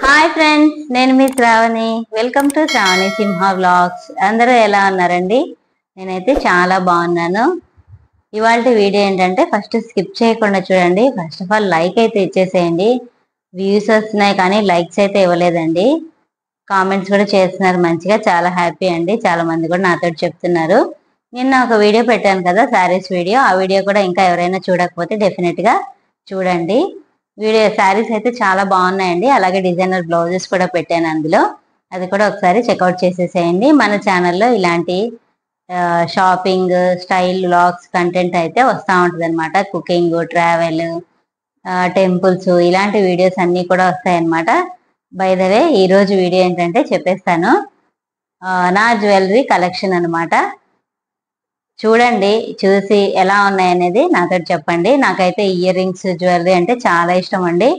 Hi friends, నేను మీ Shravani. Welcome to Shravani Simha vlogs. అందరూ ఎలా ఉన్నారండి? నేనైతే చాలా బాగున్నాను. ఇవాళ వీడియో ఏంటంటే ఫస్ట్ స్కిప్ చేయకుండా చూడండి. ఫస్ట్ ఆఫ్ ఆల్ లైక్ అయితే ఇచ్చేసేయండి. వ్యూస్ వస్తున్నాయి కానీ లైక్స్ అయితే ఇవ్వలేదండి. కామెంట్స్ కూడా చేస్తున్నారు మంచిగా, చాలా హ్యాపీ అండి. చాలా మంది కూడా నాతో చెప్తున్నారు. నిన్న ఒక వీడియో పెట్టాను కదా, శారీస్ వీడియో. ఆ వీడియో కూడా ఇంకా ఎవరైనా చూడకపోతే డెఫినెట్ గా చూడండి. వీడియో శారీస్ అయితే చాలా బాగున్నాయండి. అలాగే డిజైనర్ బ్లౌజెస్ కూడా పెట్టాను అందులో. అది కూడా ఒకసారి చెక్అవుట్ చేసేసేయండి. మన ఛానల్లో ఇలాంటి షాపింగ్, స్టైల్ వ్లాగ్స్ కంటెంట్ అయితే వస్తూ ఉంటుంది అనమాట. కుకింగ్, ట్రావెల్, టెంపుల్స్, ఇలాంటి వీడియోస్ అన్నీ కూడా వస్తాయన్నమాట. బై ద వే ఈ రోజు వీడియో ఏంటంటే చెప్పేస్తాను. నా జ్యువెలరీ కలెక్షన్ అనమాట. చూడండి, చూసి ఎలా ఉన్నాయనేది నాతో చెప్పండి. నాకైతే ఇయర్ రింగ్స్, జ్యువెలరీ అంటే చాలా ఇష్టం అండి.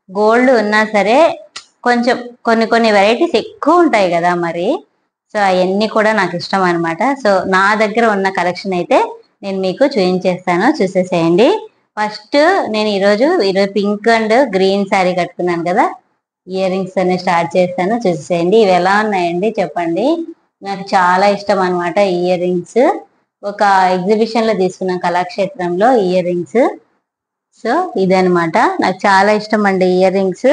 గోల్డ్ ఉన్నా సరే కొంచెం కొన్ని వెరైటీస్ ఎక్కువ ఉంటాయి కదా మరి. సో అవన్నీ కూడా నాకు ఇష్టం అనమాట. సో నా దగ్గర ఉన్న కలెక్షన్ అయితే నేను మీకు చూపించేస్తాను, చూసేసేయండి. ఫస్ట్ నేను ఈరోజు పింక్ అండ్ గ్రీన్ శారీ కట్టుకున్నాను కదా, ఇయర్ రింగ్స్ అన్ని స్టార్ట్ చేస్తాను, చూసేసేయండి. ఇవి ఎలా ఉన్నాయండి చెప్పండి. నాకు చాలా ఇష్టం అనమాట ఇయర్ రింగ్స్. ఒక ఎగ్జిబిషన్ లో తీసుకున్న కళాక్షేత్రంలో ఇయర్ రింగ్స్. సో ఇదనమాట, నాకు చాలా ఇష్టం అండి ఇయర్ రింగ్స్.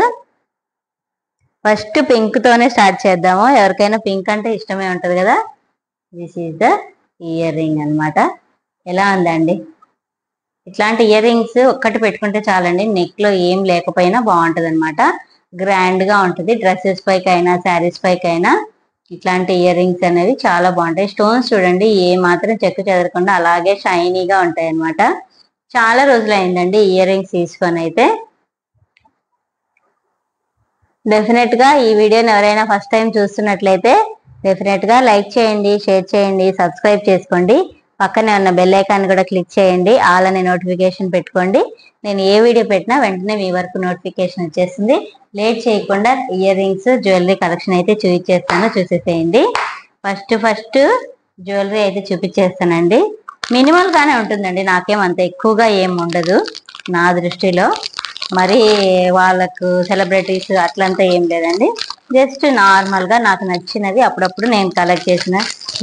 ఫస్ట్ పింక్ తోనే స్టార్ట్ చేద్దాము. ఎవరికైనా పింక్ అంటే ఇష్టమే ఉంటది కదా. This is the ear ring అనమాట. ఎలా ఉందండి? ఇట్లాంటి ఇయర్ రింగ్స్ ఒక్కటి పెట్టుకుంటే చాలండి, నెక్ లో ఏం లేకపోయినా బాగుంటది అనమాట. గ్రాండ్ గా ఉంటుంది. డ్రెస్సెస్ పైకైనా, శారీస్ పైకైనా ఇట్లాంటి ఇయర్ రింగ్స్ అనేవి చాలా బాగుంటాయి. స్టోన్స్ చూడండి, ఏ మాత్రం చెక్కు చెదరకుండా అలాగే షైనీగా ఉంటాయి అనమాట. చాలా రోజులు అయిందండి ఇయర్ రింగ్స్ తీసుకొని. అయితే డెఫినెట్ గా ఈ వీడియోని ఎవరైనా ఫస్ట్ టైం చూస్తున్నట్లయితే డెఫినెట్ గా లైక్ చేయండి, షేర్ చేయండి, సబ్స్క్రైబ్ చేసుకోండి. పక్కనే ఉన్న బెల్ ఐకాన్ కూడా క్లిక్ చేయండి. ఆల్ అనే నోటిఫికేషన్ పెట్టుకోండి. నేను ఏ వీడియో పెట్టినా వెంటనే మీ వరకు నోటిఫికేషన్ వచ్చేస్తుంది. లేట్ చేయకుండా ఇయర్ రింగ్స్, జ్యువెలరీ కలెక్షన్ అయితే చూపించేస్తాను, చూసేసేయండి. ఫస్ట్ జ్యువెలరీ అయితే చూపించేస్తానండి. మినిమల్ గానే ఉంటుందండి, నాకేం అంత ఎక్కువగా ఏం ఉండదు నా దృష్టిలో. మరి వాళ్ళకు సెలబ్రిటీస్ అట్లంతా ఏం లేదండి. జస్ట్ నార్మల్ గా నాకు నచ్చినవి అప్పుడప్పుడు నేను కలెక్ట్ చేసిన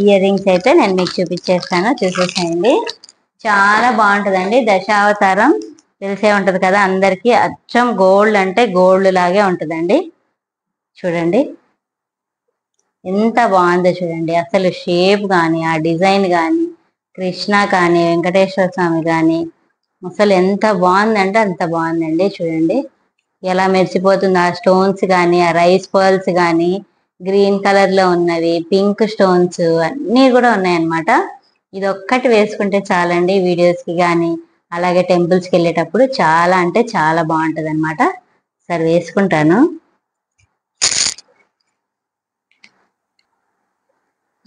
ఇయర్ రింగ్స్ అయితే నేను మీకు చూపించేస్తాను, చూసేసేయండి. చాలా బాగుంటుందండి. దశావతారం తెలిసే ఉంటది కదా అందరికి. అచ్చం గోల్డ్ అంటే గోల్డ్ లాగే ఉంటుందండి. చూడండి ఎంత బాగుందో చూడండి. అసలు షేప్ కానీ, ఆ డిజైన్ కానీ, కృష్ణ కానీ, వెంకటేశ్వర స్వామి కానీ, అసలు ఎంత బాగుందంటే అంత బాగుందండి. చూడండి ఎలా మెరిసిపోతుంది. ఆ స్టోన్స్ కానీ, ఆ రైస్ పర్ల్స్ కానీ, గ్రీన్ కలర్ లో ఉన్నవి, పింక్ స్టోన్స్ అన్నీ కూడా ఉన్నాయన్నమాట. ఇది ఒక్కటి వేసుకుంటే చాలండి వీడియోస్ కి కానీ, అలాగే టెంపుల్స్కి వెళ్ళేటప్పుడు చాలా అంటే చాలా బాగుంటది అనమాట. సరే వేసుకుంటాను.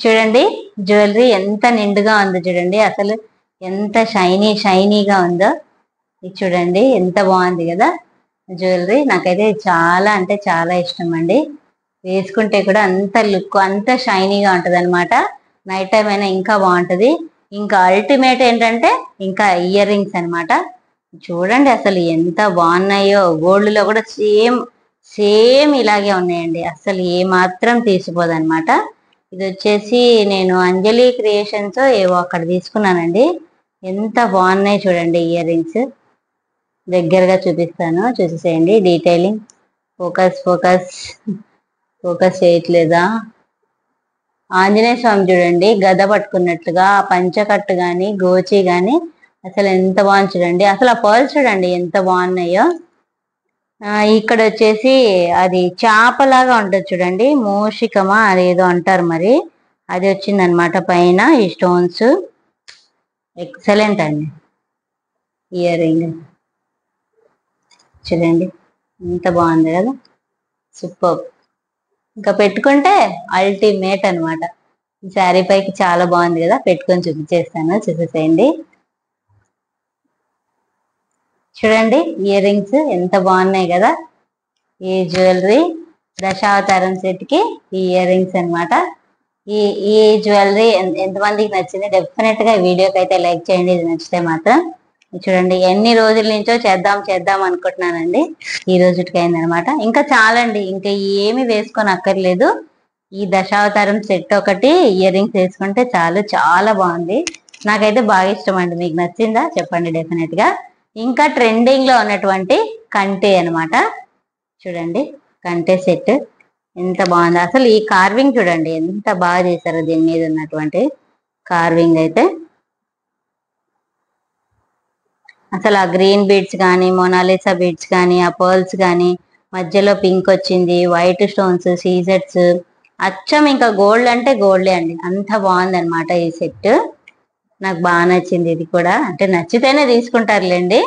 చూడండి జ్యువెలరీ ఎంత నిండుగా ఉందో చూడండి. అసలు ఎంత షైనీగా ఉందో. ఇది చూడండి ఎంత బాగుంది కదా జ్యువెలరీ. నాకైతే చాలా అంటే చాలా ఇష్టం అండి. వేసుకుంటే కూడా అంత లుక్, అంత షైనీగా ఉంటది అనమాట. నైట్ టైం అయినా ఇంకా బాగుంటది. ఇంకా అల్టిమేట్ ఏంటంటే ఇంకా ఇయర్ రింగ్స్ అనమాట. చూడండి అసలు ఎంత బాగున్నాయో. గోల్డ్ లో కూడా సేమ్ ఇలాగే ఉన్నాయండి. అసలు ఏ మాత్రం తీసిపోదు అనమాట. ఇది వచ్చేసి నేను అంజలి క్రియేషన్స్ ఏవో అక్కడ తీసుకున్నానండి. ఎంత బాగున్నాయి చూడండి ఇయర్ రింగ్స్. దగ్గరగా చూపిస్తాను, చూసేసేయండి. డీటెయిలింగ్, ఫోకస్ చేయట్లేదా? ఆంజనేయ స్వామి చూడండి గద పట్టుకున్నట్లుగా, పంచకట్టు గాని, గోచి గాని అసలు ఎంత బాగుంది చూడండి. అసలు ఆ పర్ల్స్ చూడండి ఎంత బాగున్నాయో. ఇక్కడ వచ్చేసి అది చేపలాగా ఉంటుంది చూడండి, మూషికమా అదేదో అంటారు మరి, అది వచ్చింది అనమాట పైన. ఈ స్టోన్స్ ఎక్సలెంట్ అండి. ఇయర్ రింగ్ చూడండి ఎంత బాగుంది కదా, సూపర్. ఇంకా పెట్టుకుంటే అల్టిమేట్ అనమాట. ఈ శారీ పైకి చాలా బాగుంది కదా, పెట్టుకొని చూపించేస్తాను, చూసేసేయండి. చూడండి ఇయర్ రింగ్స్ ఎంత బాగున్నాయి కదా. ఈ జ్యువెలరీ దశావతారం సెట్ కి ఈ ఇయర్ రింగ్స్ అనమాట. ఈ జ్యువెలరీ ఎంతమందికి నచ్చింది? డెఫినెట్ గా వీడియోకి అయితే లైక్ చేయండి ఇది నచ్చితే మాత్రం. చూడండి ఎన్ని రోజుల నుంచో చేద్దాం చేద్దాం అనుకుంటున్నానండి, ఈ రోజుకి అయిందనమాట. ఇంకా చాలండి, ఇంకా ఏమి వేసుకొని అక్కర్లేదు. ఈ దశావతారం సెట్ ఒకటి ఇయర్ రింగ్స్ వేసుకుంటే చాలు, చాలా బాగుంది. నాకైతే బాగా ఇష్టం అండి. మీకు నచ్చిందా చెప్పండి డెఫినెట్ గా. ఇంకా ట్రెండింగ్ లో ఉన్నటువంటి కంటే అనమాట. చూడండి కంటే సెట్ ఎంత బాగుంది. అసలు ఈ కార్వింగ్ చూడండి ఎంత బాగా చేశారో, దీని మీద ఉన్నటువంటి కార్వింగ్ అయితే. అసలు ఆ గ్రీన్ బీడ్స్ కానీ, మొనాలిసా బీడ్స్ కానీ, ఆ పర్ల్స్ కానీ, మధ్యలో పింక్ వచ్చింది, వైట్ స్టోన్స్, సీజెట్స్, అచ్చం ఇంకా గోల్డ్ అంటే గోల్డే అండి. అంత బాగుంది అనమాట ఈ సెట్. నాకు బాగా నచ్చింది ఇది కూడా. అంటే నచ్చితేనే తీసుకుంటారులేండి.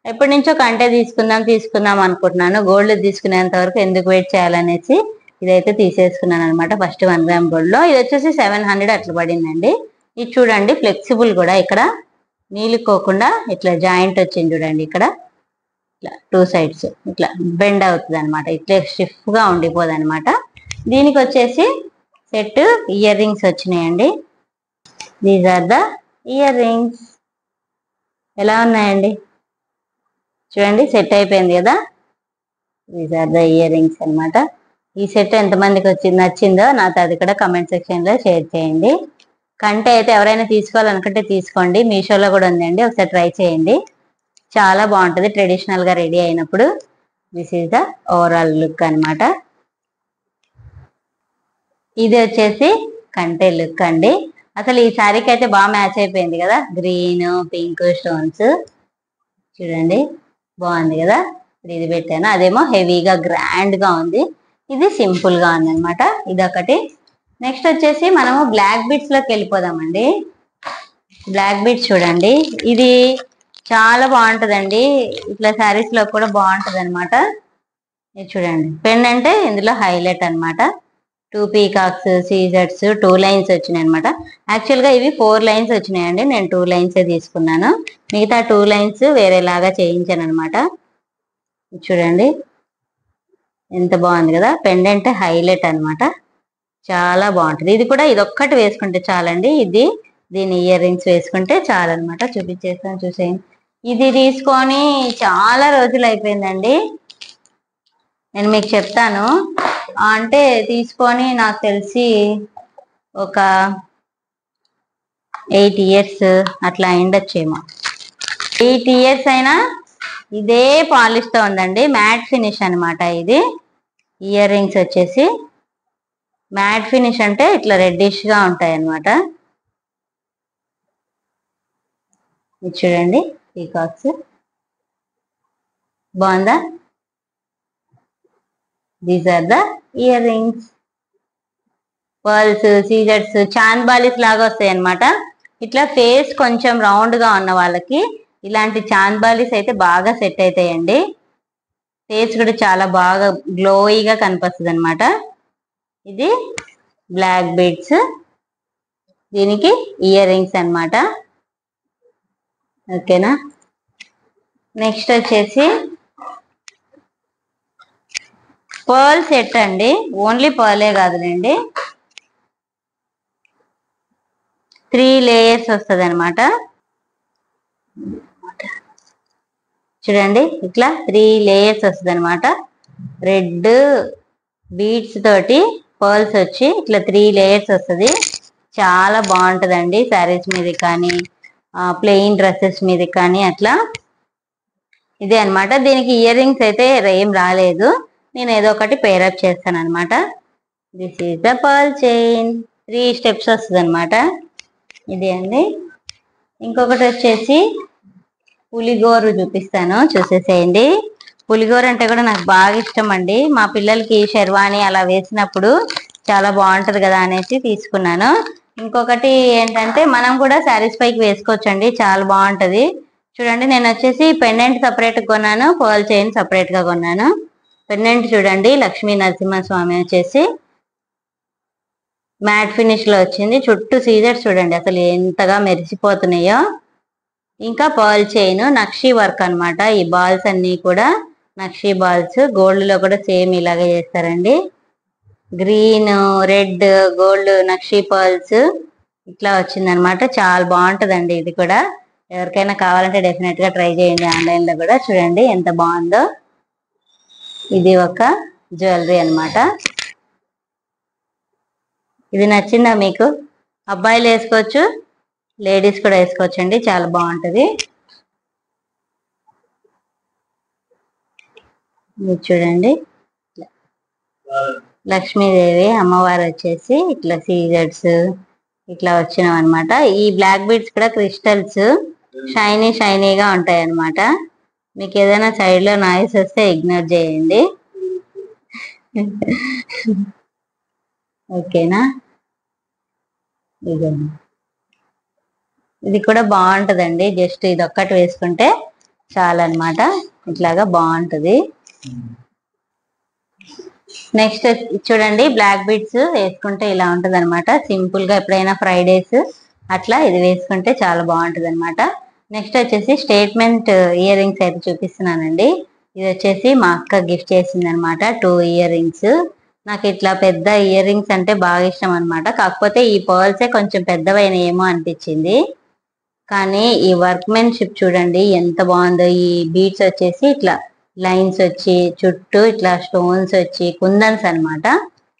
ఎప్పటి నుంచో కంటే తీసుకుందాం అనుకుంటున్నాను. గోల్డ్ తీసుకునేంత వరకు ఎందుకు వెయిట్ చేయాలనేసి ఇదైతే తీసేసుకున్నాను అనమాట. ఫస్ట్ 1 గ్రామ్ గోల్డ్ లో ఇది వచ్చేసి 700 అట్లా పడిందండి. ఇది చూడండి ఫ్లెక్సిబుల్ కూడా, ఇక్కడ నీలుకోకుండా ఇట్లా జాయింట్ వచ్చింది చూడండి. ఇక్కడ ఇట్లా 2 సైడ్స్ ఇట్లా బెండ్ అవుతుంది అనమాట. ఇట్లా స్టిఫ్ గా ఉండిపోదు అనమాట. దీనికి వచ్చేసి సెట్ ఇయర్ రింగ్స్ వచ్చినాయండి. These are the earrings. ఎలా ఉన్నాయండి చూడండి, సెట్ అయిపోయింది కదా. These are the earrings అనమాట. ఈ సెట్ ఎంతమందికి నచ్చిందో నాతో అది కూడా కమెంట్ సెక్షన్ లో షేర్ చేయండి. కంటే అయితే ఎవరైనా తీసుకోవాలనుకుంటే తీసుకోండి, మీషోలో కూడా ఉందండి, ఒకసారి ట్రై చేయండి. చాలా బాగుంటుంది ట్రెడిషనల్ గా రెడీ అయినప్పుడు. This is the overall look అనమాట. ఇది వచ్చేసి కంటే లుక్ అండి. అసలు ఈ శారీకి అయితే బాగా మ్యాచ్ అయిపోయింది కదా, గ్రీన్ పింక్ స్టోన్స్. చూడండి బాగుంది కదా. ఇది పెట్టాను, అదేమో హెవీగా గ్రాండ్ గా ఉంది, ఇది సింపుల్ గా ఉంది అనమాట. ఇదొకటి. నెక్స్ట్ వచ్చేసి మనము బ్లాక్ బీడ్స్ లోకి వెళ్ళిపోదామండి. బ్లాక్ బీడ్స్ చూడండి, ఇది చాలా బాగుంటదండి. ఇట్లా శారీస్ లో కూడా బాగుంటది అనమాట. ఇది చూడండి పెన్ అంటే ఇందులో హైలైట్ అనమాట. 2 పీకాక్స్, సీజర్స్, 2 లైన్స్ వచ్చినాయి అనమాట. యాక్చువల్ గా ఇవి 4 లైన్స్ వచ్చినాయండి, నేను 2 లైన్స్ తీసుకున్నాను. మిగతా 2 లైన్స్ వేరేలాగా చేయించాను అనమాట. చూడండి ఎంత బాగుంది కదా. పెండెంట్ హైలైట్ అనమాట, చాలా బాగుంటుంది. ఇది కూడా ఇదొక్కటి వేసుకుంటే చాలండి. దీని ఇయర్ రింగ్స్ వేసుకుంటే చాలన్నమాట. చూపించేస్తాను చూసేయండి. ఇది తీసుకొని చాలా రోజులు అయిపోయిందండి. నేను మీకు చెప్తాను, అంటే తీసుకొని నాకు తెలిసి ఒక 8 ఇయర్స్ అట్లా అయిండొచ్చేమో. 8 ఇయర్స్ అయినా ఇదే పాలిష్ తో ఉందండి. మ్యాట్ ఫినిష్ అనమాట. ఇది ఇయర్ రింగ్స్ వచ్చేసి మ్యాట్ ఫినిష్ అంటే ఇట్లా రెడ్డిష్ గా ఉంటాయి అనమాట. ఇది చూడండి పీకాక్స్, బాగుందా. These are the earrings. Pearls, scissors, chand balis లాగా వస్తాయి అనమాట. ఇట్లా ఫేస్ కొంచెం రౌండ్ గా ఉన్న వాళ్ళకి ఇలాంటి చాంద్ బాలిస్ అయితే బాగా సెట్ అవుతాయండి. ఫేస్ కూడా చాలా బాగా గ్లోయిగా కనిపిస్తుంది అనమాట. ఇది బ్లాక్ బీడ్స్, దీనికి ఇయర్ రింగ్స్ అనమాట. ఓకేనా. నెక్స్ట్ వచ్చేసి పర్ల్ సెట్ అండి. ఓన్లీ పర్లే కాదులేండి, 3 లేయర్స్ వస్తుంది అనమాట. చూడండి ఇట్లా 3 లేయర్స్ వస్తుంది అనమాట. రెడ్ బీడ్స్ తోటి పర్ల్స్ వచ్చి ఇట్లా 3 లేయర్స్ వస్తుంది. చాలా బాగుంటుందండి శారీస్ మీద కానీ, ప్లెయిన్ డ్రెస్సెస్ మీద కానీ అట్లా. ఇదే అనమాట. దీనికి ఇయర్ రింగ్స్ అయితే ఏం రాలేదు, నేను ఏదో ఒకటి పేరప్ చేస్తాను అనమాట. This is the pearl chain. 3 steps వస్తుంది అనమాట. ఇది అండి. ఇంకొకటి వచ్చేసి పులిగోరు చూపిస్తాను, చూసేసేయండి. పులిగోర అంటే కూడా నాకు బాగా ఇష్టం అండి. మా పిల్లలకి శర్వాణి అలా వేసినప్పుడు చాలా బాగుంటది కదా అనేసి తీసుకున్నాను. ఇంకొకటి ఏంటంటే మనం కూడా శారీస్ పైకి వేసుకోవచ్చండి, చాలా బాగుంటది. చూడండి నేను వచ్చేసి పెండెంట్ సపరేట్ కొన్నాను, పర్ల్ చైన్ సపరేట్ గా కొన్నాను. పెండెంట్ చూడండి లక్ష్మీ నరసింహస్వామి వచ్చేసి మ్యాట్ ఫినిష్ లో వచ్చింది. చుట్టూ సీజర్స్ చూడండి అసలు ఎంతగా మెరిసిపోతున్నాయో. ఇంకా పర్ల్ చైన్ నక్షి వర్క్ అనమాట. ఈ బాల్స్ అన్ని కూడా నక్షి బాల్స్. గోల్డ్ లో కూడా సేమ్ ఇలాగే చేస్తారండి. గ్రీన్, రెడ్, గోల్డ్ నక్షి పర్ల్స్ ఇట్లా వచ్చింది అనమాట. చాలా బాగుంటదండి ఇది కూడా. ఎవరికైనా కావాలంటే డెఫినెట్ గా ట్రై చేయండి. ఆన్లైన్ లో కూడా చూడండి ఎంత బాగుందో. ఇది ఒక జ్యువెలరీ అన్నమాట. ఇది నచ్చిందా మీకు? అబ్బాయిలు వేసుకోవచ్చు, లేడీస్ కూడా వేసుకోవచ్చు అండి, చాలా బాగుంటది. మీరు చూడండి, లక్ష్మీదేవి అమ్మవారు వచ్చేసి ఇట్లా సీజర్స్ ఇట్లా వచ్చినాం అనమాట. ఈ బ్లాక్ బీడ్స్ కూడా క్రిస్టల్స్ షైనీగా ఉంటాయి అన్నమాట. మీకు ఏదైనా సైడ్ లో నాయిస్ వస్తే ఇగ్నోర్ చేయండి. ఓకేనా? ఇది కూడా బాగుంటదండి. జస్ట్ ఇది ఒక్కటి వేసుకుంటే చాలన్నమాట. ఇట్లాగా బాగుంటది. నెక్స్ట్ చూడండి, బ్లాక్ బీడ్స్ వేసుకుంటే ఇలా ఉంటది అనమాట. సింపుల్ గా ఎప్పుడైనా ఫ్రైడేస్ అట్లా ఇది వేసుకుంటే చాలా బాగుంటది అనమాట. నెక్స్ట్ వచ్చేసి స్టేట్మెంట్ ఇయర్ రింగ్స్ అయితే చూపిస్తున్నానండి. ఇది వచ్చేసి మా అక్క గిఫ్ట్ చేసింది అనమాట. 2 ఇయర్ రింగ్స్. నాకు ఇట్లా పెద్ద ఇయర్ రింగ్స్ అంటే బాగా ఇష్టం అనమాట. కాకపోతే ఈ పర్ల్సే కొంచెం పెద్దవైన ఏమో అనిపించింది. కానీ ఈ వర్క్మెన్షిప్ చూడండి ఎంత బాగుందో. ఈ బీడ్స్ వచ్చేసి ఇట్లా లైన్స్ వచ్చి చుట్టూ ఇట్లా స్టోన్స్ వచ్చి కుందన్స్ అనమాట.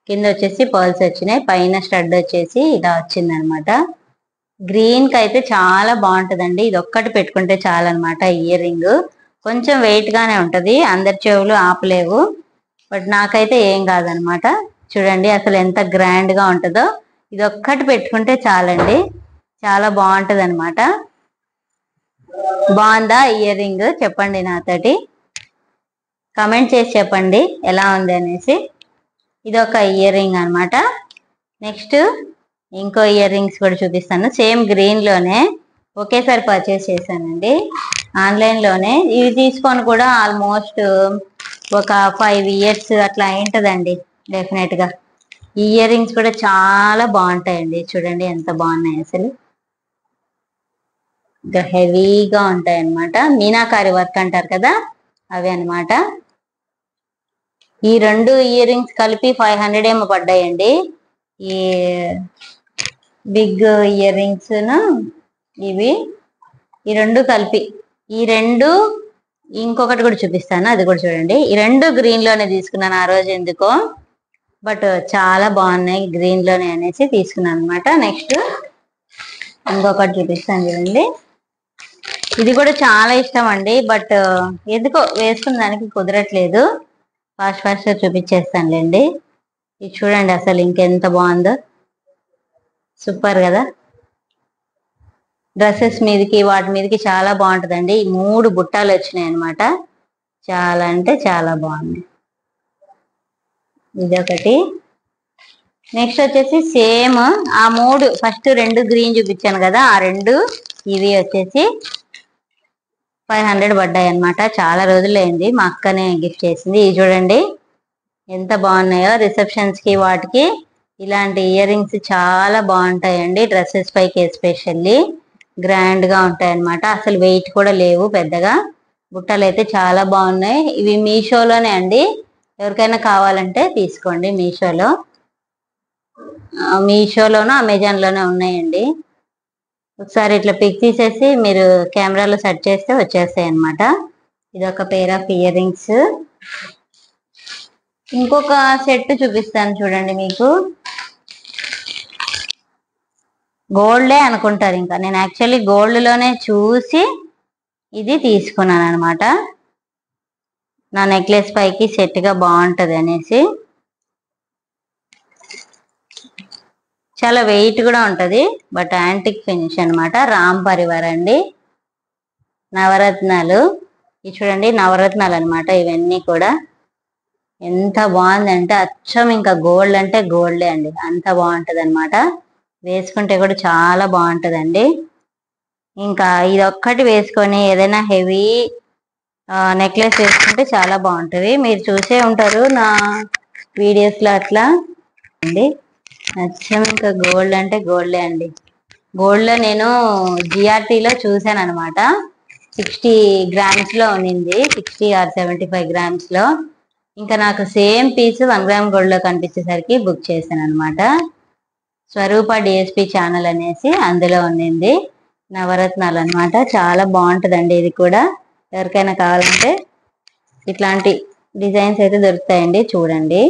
కింద వచ్చేసి పర్ల్స్ వచ్చినాయి, పైన స్టడ్ వచ్చేసి ఇలా వచ్చింది అనమాట. గ్రీన్ కి అయితే చాలా బాగుంటదండి. ఇది ఒక్కటి పెట్టుకుంటే చాలన్నమాట. ఇయర్ రింగ్ కొంచెం వెయిట్ గానే ఉంటది, అందరి చెవులు ఆపలేవు. బట్ నాకైతే ఏం కాదనమాట. చూడండి అసలు ఎంత గ్రాండ్ గా ఉంటుందో. ఇది ఒక్కటి పెట్టుకుంటే చాలండి, చాలా బాగుంటది అనమాట. బాగుందా ఇయర్ రింగ్? చెప్పండి నాతోటి, కమెంట్ చేసి చెప్పండి ఎలా ఉంది అనేసి. ఇది ఒక ఇయర్ రింగ్ అనమాట. నెక్స్ట్ ఇంకో ఇయర్ రింగ్స్ కూడా చూపిస్తాను. సేమ్ గ్రీన్ లోనే ఒకేసారి పర్చేస్ చేశానండి ఆన్లైన్ లోనే. ఇవి తీసుకొని కూడా ఆల్మోస్ట్ ఒక 5 ఇయర్స్ అట్లా అయింటదండి డెఫినెట్ గా. ఈ ఇయర్ రింగ్స్ కూడా చాలా బాగుంటాయండి. చూడండి ఎంత బాగున్నాయి అసలు. ఇంకా హెవీగా ఉంటాయి అన్నమాట. మీనాకారి వర్క్ అంటారు కదా, అవి అన్నమాట. ఈ 2 ఇయర్ రింగ్స్ కలిపి 500 ఏమో పడ్డాయండి. ఈ బిగ్ ఇయర్ రింగ్స్ ఇవి ఈ 2 కలిపి. ఈ 2 ఇంకొకటి కూడా చూపిస్తాను, అది కూడా చూడండి. ఈ 2 గ్రీన్ లోనే తీసుకున్నాను ఆ రోజు ఎందుకో, బట్ చాలా బాగున్నాయి గ్రీన్ లోనే అనేసి తీసుకున్నాను అనమాట. నెక్స్ట్ ఇంకొకటి చూపిస్తాను చూడండి. ఇది కూడా చాలా ఇష్టం అండి, బట్ ఎందుకో వేసుకున్న దానికి కుదరట్లేదు. ఫాస్ట్ చూపించేస్తానులేండి. ఇది చూడండి అసలు ఇంకెంత బాగుందో, సూపర్ కదా. డ్రెస్సెస్ మీదకి వాటి మీదకి చాలా బాగుంటుందండి. ఈ 3 బుట్టాలు వచ్చినాయి అనమాట. చాలా అంటే చాలా బాగుంది. ఇదొకటి. నెక్స్ట్ వచ్చేసి సేమ్ ఆ 3 ఫస్ట్ 2 గ్రీన్ చూపించాను కదా, ఆ 2 ఇవి వచ్చేసి 500 పడ్డాయి అనమాట. చాలా రోజులైంది, మా అక్కనే గిఫ్ట్ చేసింది. ఇది చూడండి ఎంత బాగున్నాయో. రిసెప్షన్స్ కి వాటికి ఇలాంటి ఇయర్ రింగ్స్ చాలా బాగుంటాయండి. డ్రెస్సెస్ పైకి ఎస్పెషల్లీ గ్రాండ్ గా ఉంటాయి అనమాట. అసలు వెయిట్ కూడా లేవు పెద్దగా. బుట్టలు అయితే చాలా బాగున్నాయి. ఇవి మీషోలోనే అండి, ఎవరికైనా కావాలంటే తీసుకోండి. మీషోలోనూ అమెజాన్ లోనే ఉన్నాయండి. ఒకసారి ఇట్లా పిక్ తీసేసి మీరు కెమెరాలో సెట్ చేస్తే వచ్చేస్తాయి అనమాట. ఇది ఒక పేర్ ఆఫ్ ఇయర్ రింగ్స్. ఇంకొక సెట్ చూపిస్తాను చూడండి. మీకు గోల్డే అనుకుంటారు, ఇంకా నేను యాక్చువల్లీ గోల్డ్ లోనే చూసి ఇది తీసుకున్నాను అనమాట. నా నెక్లెస్ పైకి సెట్ గా బాగుంటది అనేసి. చాలా వెయిట్ కూడా ఉంటది, బట్ యాంటిక్ ఫినిష్ అనమాట. రామ్ పరివార్ అండి, నవరత్నాలు. ఇది చూడండి నవరత్నాలు అనమాట ఇవన్నీ కూడా. ఎంత బాగుందంటే అచ్చం ఇంకా గోల్డ్ అంటే గోల్డే అండి, అంత బాగుంటది అనమాట. వేసుకుంటే కూడా చాలా బాగుంటదండి. ఇంకా ఇది ఒక్కటి వేసుకొని ఏదైనా హెవీ నెక్లెస్ వేసుకుంటే చాలా బాగుంటది. మీరు చూసే ఉంటారు నా వీడియోస్ లో అట్లా అండి. అచ్చం ఇంకా గోల్డ్ అంటే గోల్డే అండి. గోల్డ్ లో నేను జిఆర్టీలో చూసాను అనమాట. 60 గ్రామ్స్ లో ఉన్నింది, 60 or 75 గ్రామ్స్ లో. ఇంకా నాకు సేమ్ పీస్ 1 గ్రామ్ గోల్డ్ లో కనిపించేసరికి బుక్ చేశాను అనమాట. స్వరూప డిఎస్పి ఛానల్ అనేసి అందులో ఉన్నింది. నవరత్నాలు అన్నమాట. చాలా బాగుంటుందండి ఇది కూడా. ఎవరికైనా కావాలంటే ఇట్లాంటి డిజైన్స్ అయితే దొరుకుతాయండి, చూడండి.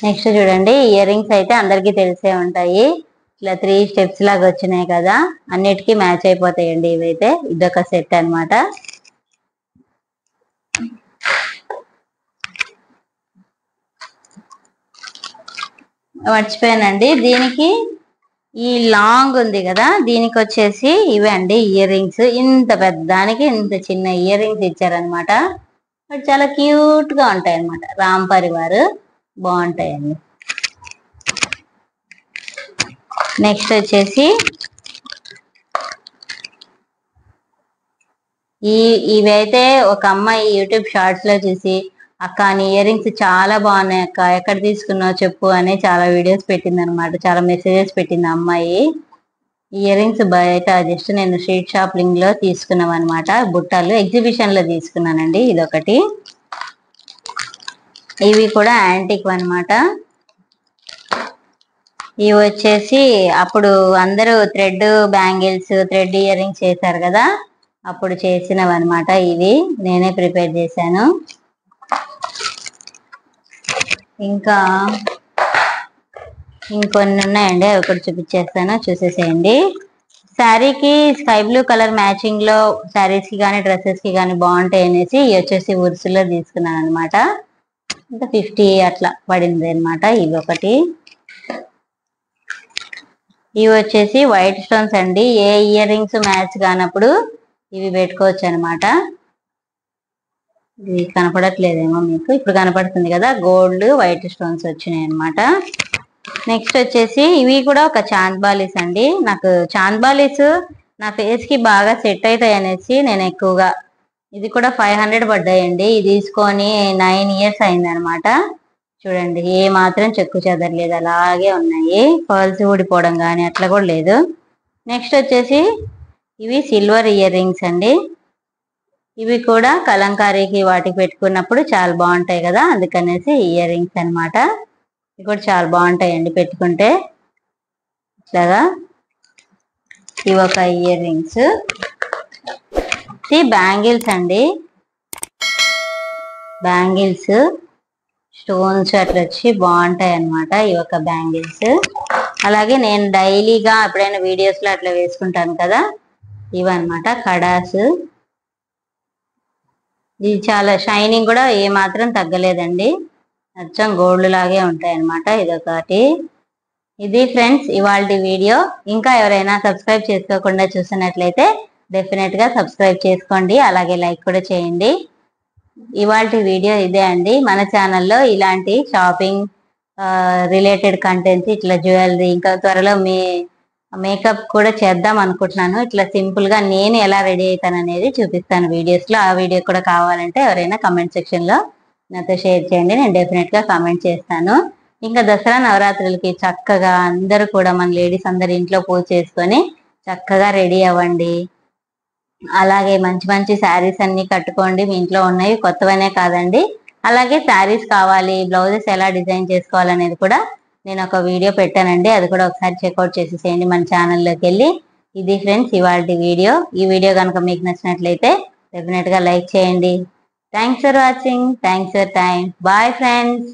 నెక్స్ట్ చూడండి, ఇయర్ రింగ్స్ అయితే అందరికీ తెలిసే ఉంటాయి. ఇట్లా 3 స్టెప్స్ లాగా వచ్చినాయి కదా, అన్నిటికీ మ్యాచ్ అయిపోతాయండి ఇవైతే. ఇదొక సెట్ అన్నమాట. మర్చిపోయానండి, దీనికి ఈ లాంగ్ ఉంది కదా, దీనికి వచ్చేసి ఇవే అండి ఇయర్ రింగ్స్. ఇంత పెద్దానికి ఇంత చిన్న ఇయర్ రింగ్స్ ఇచ్చారనమాట. బట్ చాలా క్యూట్ గా ఉంటాయి అనమాట. రామ్ పరివార్ బాగుంటాయండి. నెక్స్ట్ వచ్చేసి ఇవైతే ఒక అమ్మాయి యూట్యూబ్ షార్ట్స్ లో చూసి, అక్క నీ ఇయర్ రింగ్స్ చాలా బాగున్నాయి అక్క, ఎక్కడ తీసుకున్నావు చెప్పు అని చాలా వీడియోస్ పెట్టింది అనమాట. చాలా మెసేజెస్ పెట్టింది అమ్మాయి. ఇయర్ రింగ్స్ బయట జస్ట్ నేను స్ట్రీట్ షాపింగ్ లో తీసుకున్నాం అనమాట. బుట్టలు ఎగ్జిబిషన్ లో తీసుకున్నానండి. ఇదొకటి. ఇవి కూడా యాంటిక్ అనమాట. ఇవి వచ్చేసి అప్పుడు అందరూ thread bangles, thread ear rings చేశారు కదా, అప్పుడు చేసినవి అనమాట. ఇవి నేనే ప్రిపేర్ చేశాను. ఇంకా ఇంకొన్ని ఉన్నాయండి, అవి కూడా చూపించేస్తాను, చూసేసేయండి. శారీకి స్కై బ్లూ కలర్ మ్యాచింగ్ లో శారీస్ కి కానీ డ్రెస్సెస్ కి కానీ బాగుంటాయి అనేసి ఇవి వచ్చేసి ఉర్సులో తీసుకున్నాను అనమాట. ఇంకా 50 అట్లా పడింది అనమాట. ఇవి ఒకటి. ఇవి వచ్చేసి వైట్ స్టోన్స్ అండి. ఏ ఇయర్ రింగ్స్ మ్యాచ్ కానప్పుడు ఇవి పెట్టుకోవచ్చు అనమాట. ఇది కనపడట్లేదేమో మీకు, ఇప్పుడు కనపడుతుంది కదా, గోల్డ్ వైట్ స్టోన్స్ వచ్చినాయి అనమాట. నెక్స్ట్ వచ్చేసి ఇవి కూడా ఒక చాంద్ బాలీస్ అండి. నాకు చాంద్ బాలీస్ నా ఫేస్ కి బాగా సెట్ అవుతాయి అనేసి నేను ఎక్కువగా, ఇది కూడా 500 పడ్డాయండి. ఇది తీసుకొని 9 ఇయర్స్ అయింది అనమాట. చూడండి, ఏ మాత్రం చెక్కు చెదరలేదు, అలాగే ఉన్నాయి. పర్ల్స్ ఊడిపోవడం కానీ అట్లా కూడా లేదు. నెక్స్ట్ వచ్చేసి ఇవి సిల్వర్ ఇయర్ రింగ్స్ అండి. ఇవి కూడా కలంకారీకి వాటికి పెట్టుకున్నప్పుడు చాలా బాగుంటాయి కదా, అందుకనేసి ఇయర్ రింగ్స్ అనమాట. ఇవి కూడా చాలా బాగుంటాయండి పెట్టుకుంటే. ఇట్లాగా ఇవి ఒక ఇయర్ రింగ్స్. ఇది బ్యాంగిల్స్ అండి. బ్యాంగిల్స్ స్టోన్స్ అట్లా వచ్చి బాగుంటాయి అనమాట. ఇవి ఒక బ్యాంగిల్స్. అలాగే నేను డైలీగా ఎప్పుడైనా వీడియోస్ లో అట్లా వేసుకుంటాను కదా, ఇవన్నమాట కడాస్. ఇది చాలా షైనింగ్ కూడా ఏ మాత్రం తగ్గలేదండి, అచ్చం గోల్డ్ లాగే ఉంటాయి అనమాట. ఇదొకటి. ఇది ఫ్రెండ్స్ ఇవాల్టి వీడియో. ఇంకా ఎవరైనా సబ్స్క్రైబ్ చేసుకోకుండా చూసినట్లయితే డెఫినెట్ గా సబ్స్క్రైబ్ చేసుకోండి, అలాగే లైక్ కూడా చేయండి. ఇవాల్టి వీడియో ఇదే అండి. మన ఛానల్లో ఇలాంటి షాపింగ్ రిలేటెడ్ కంటెంట్స్, ఇట్లా జ్యువెలరీ, ఇంకా త్వరలో మేకప్ కూడా చేద్దాం అనుకుంటున్నాను. ఇట్లా సింపుల్ గా నేను ఎలా రెడీ అవుతాను అనేది చూపిస్తాను వీడియోస్ లో. ఆ వీడియో కూడా కావాలంటే ఎవరైనా కమెంట్ సెక్షన్ లో నాతో షేర్ చేయండి, నేను డెఫినెట్ గా కామెంట్ చేస్తాను. ఇంకా దసరా నవరాత్రులకి చక్కగా అందరూ కూడా, మన లేడీస్ అందరు ఇంట్లో పూజ చేసుకొని చక్కగా రెడీ అవ్వండి. అలాగే మంచి మంచి శారీస్ అన్ని కట్టుకోండి. మీ ఇంట్లో ఉన్నవి కొత్తవనే కాదండి. అలాగే శారీస్ కావాలి, బ్లౌజెస్ ఎలా డిజైన్ చేసుకోవాలనేది కూడా నేను ఒక వీడియో పెట్టానండి, అది కూడా ఒకసారి చెక్అవుట్ చేసేసేయండి మన ఛానల్లోకి వెళ్ళి. ఇది ఫ్రెండ్స్ ఇవాల్టి వీడియో. ఈ వీడియో కనుక మీకు నచ్చినట్లయితే డెఫినెట్ గా లైక్ చేయండి. Thanks for watching. Thanks for time. Bye friends.